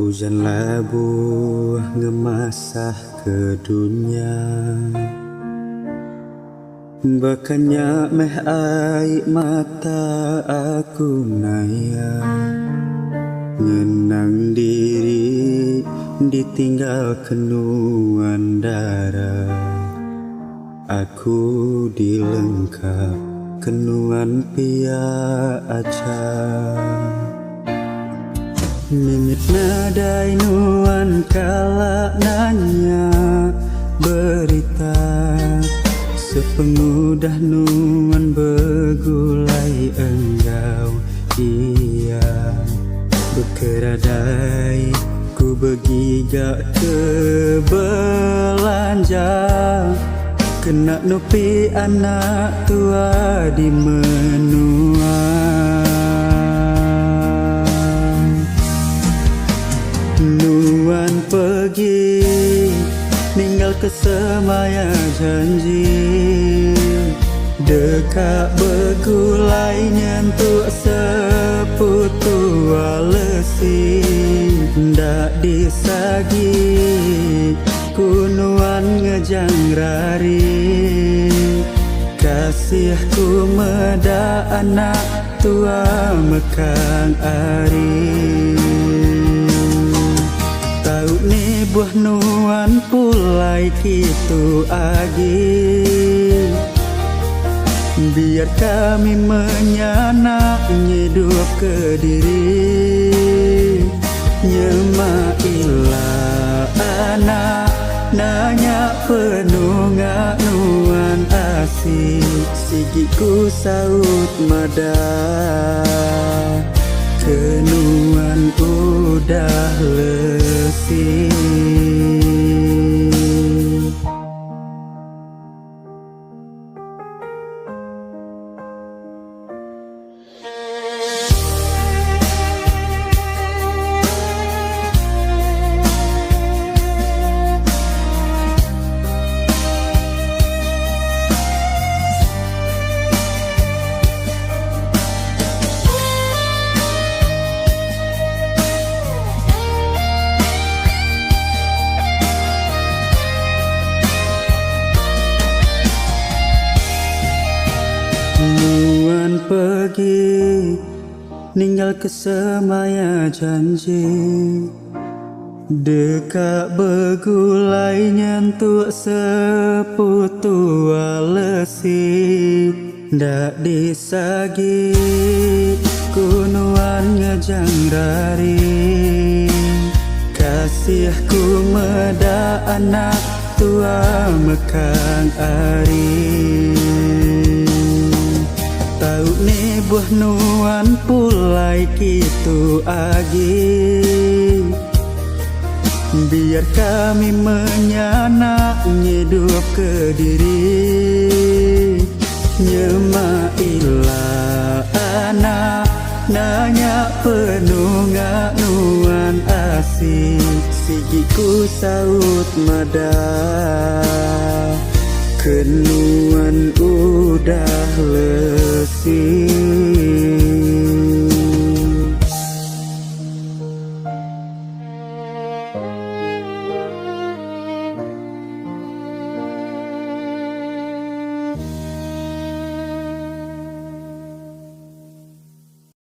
Hujan labu ngemasah ke dunia, bakanya meh air mata aku naya. Ngenang diri ditinggal kenuan darah, aku dilengkap kenuan pia aja. Mimit nadai nuan kala nanya berita, sepengudah nuan begulai enggau iya. Bekeradai ku begigak ke belanja, kena nupi anak tua di menua. Nuan pergi ninggal ke semaya janji, dekat begulai nyentuh seputu alesi. Ndak disagi kunuan ngejang rari, kasihku meda anak tua mekang ari. Tahu ni buah nuan pulai kitu agi, biar kami menyanak hidup ke diri. Nyemailah anak nanya penuh nuan asik, sigiku saut mada kenuan udah lesi. Nuan pergi ninggal ke semaya janji, dekat begulai nyentuh seputu alesi. Ndak disagi kunuan ngejang rari, kasihku meda anak tua mekang ari. Tahu ni buah nuan pulai kitu agi, biar kami menyanak hidup ke diri. Nyemailah anak nanya penuh nuan asik, sigiku saut mada kenuan udah lesi.